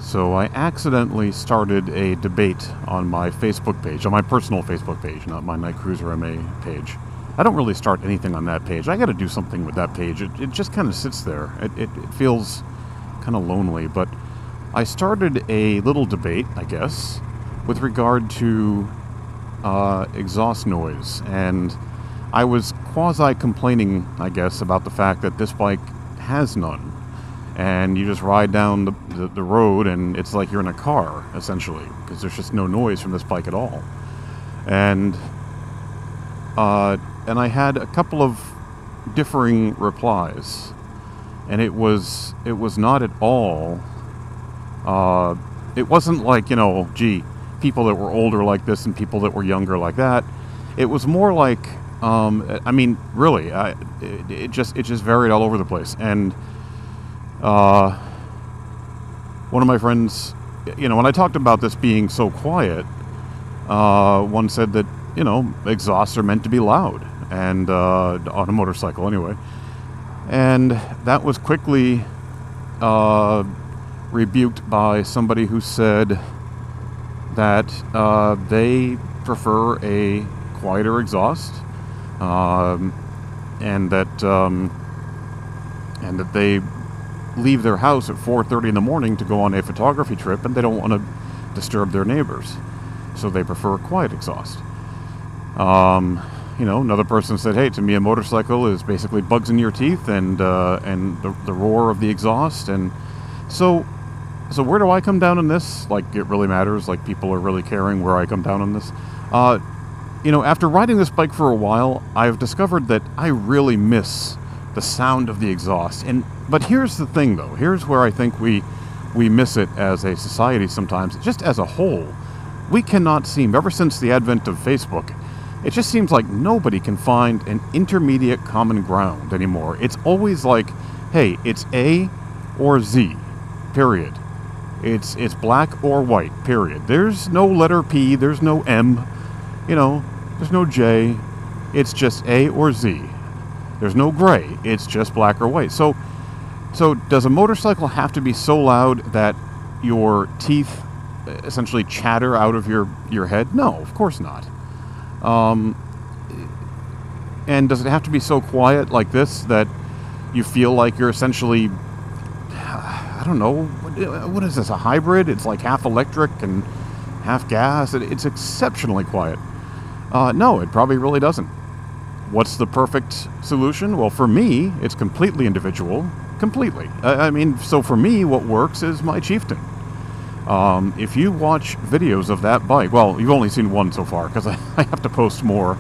So I accidentally started a debate on my Facebook page, on my personal Facebook page, not my Night Cruiser MA page. I don't really start anything on that page. I got to do something with that page. It just kind of sits there. It feels kind of lonely. But I started a little debate, I guess, with regard to exhaust noise. And I was quasi-complaining, I guess, about the fact that this bike has none. And you just ride down the road and it's like you're in a car, essentially, because there's just no noise from this bike at all. And I had a couple of differing replies, and it was not at all, it wasn't like, gee, people that were older like this and people that were younger like that. It was more like, I mean, really, it just varied all over the place. And one of my friends, when I talked about this being so quiet, one said that, exhausts are meant to be loud, and on a motorcycle anyway. And that was quickly rebuked by somebody who said that they prefer a quieter exhaust, and that they leave their house at 4:30 in the morning to go on a photography trip, and they don't want to disturb their neighbors, so they prefer a quiet exhaust. Another person said, hey, to me a motorcycle is basically bugs in your teeth and the roar of the exhaust. And so where do I come down on this? Like, it really matters? Like, people are really caring where I come down on this? After riding this bike for a while, I've discovered that I really miss the sound of the exhaust. But here's the thing, though. Here's where I think we miss it as a society sometimes. Just as a whole, we cannot seem, ever since the advent of Facebook, it just seems like nobody can find an intermediate common ground anymore. It's always like, hey, it's A or Z, period. It's black or white, period. There's no letter P, there's no M, there's no J. It's just A or Z. There's no gray. It's just black or white. So does a motorcycle have to be so loud that your teeth essentially chatter out of your head? No, of course not. And does it have to be so quiet like this that you feel like you're essentially, I don't know, what is this, a hybrid? It's like half electric and half gas. It's exceptionally quiet. No, it probably really doesn't. What's the perfect solution? Well, for me, it's completely individual. Completely. So for me, what works is my Chieftain. If you watch videos of that bike, well, you've only seen one so far, because I have to post more.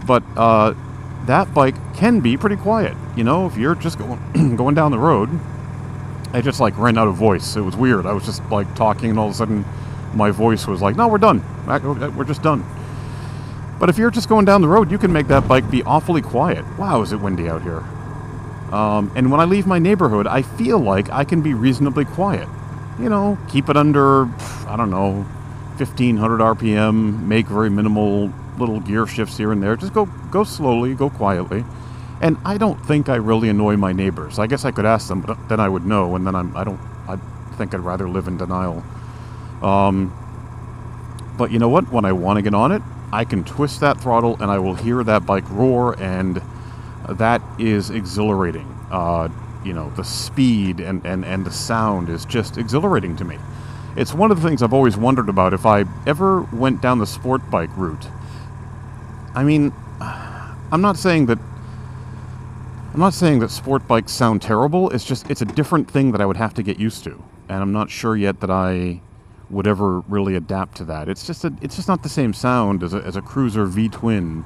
But that bike can be pretty quiet. If you're just going down the road, I just ran out of voice. It was weird. I was just talking, and all of a sudden my voice was like, no, we're done. We're just done. But if you're just going down the road, you can make that bike be awfully quiet. Wow, is it windy out here. And when I leave my neighborhood, I feel like I can be reasonably quiet. Keep it under, I don't know, 1,500 RPM, make very minimal little gear shifts here and there. Just go slowly, go quietly. And I don't think I really annoy my neighbors. I guess I could ask them, but then I would know, and then I think I'd rather live in denial. But you know what? When I want to get on it, I can twist that throttle and I will hear that bike roar, and that is exhilarating. The speed and the sound is just exhilarating to me. It's one of the things I've always wondered about if I ever went down the sport bike route. I mean, I'm not saying that sport bikes sound terrible. It's a different thing that I would have to get used to, and I'm not sure yet that I would ever really adapt to that. It's just not the same sound as a cruiser V-twin.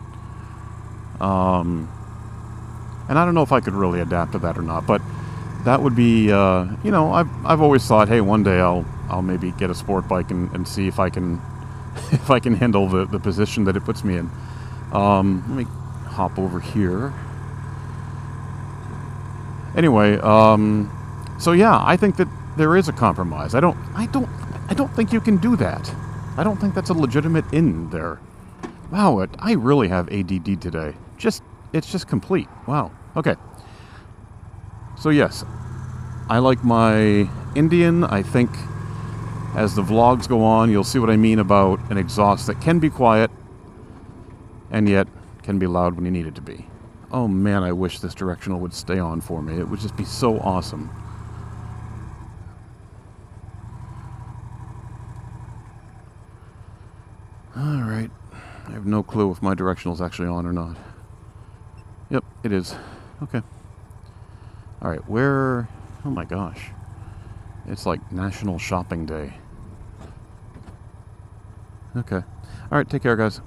And I don't know if I could really adapt to that or not, but that would be, I've always thought, hey, one day I'll maybe get a sport bike and see if I can handle the position that it puts me in. Let me hop over here. Anyway, so yeah, I think that there is a compromise. I don't think you can do that. I don't think that's a legitimate in there. Wow, I really have ADD today. It's just complete. Wow. Okay. So yes, I like my Indian. I think as the vlogs go on, you'll see what I mean about an exhaust that can be quiet and yet can be loud when you need it to be. Oh man, I wish this directional would stay on for me. It would just be so awesome. Alright, I have no clue if my directional's actually on or not. Yep, it is. Okay. Alright, where... Oh my gosh. It's like National Shopping Day. Okay. Alright, take care, guys.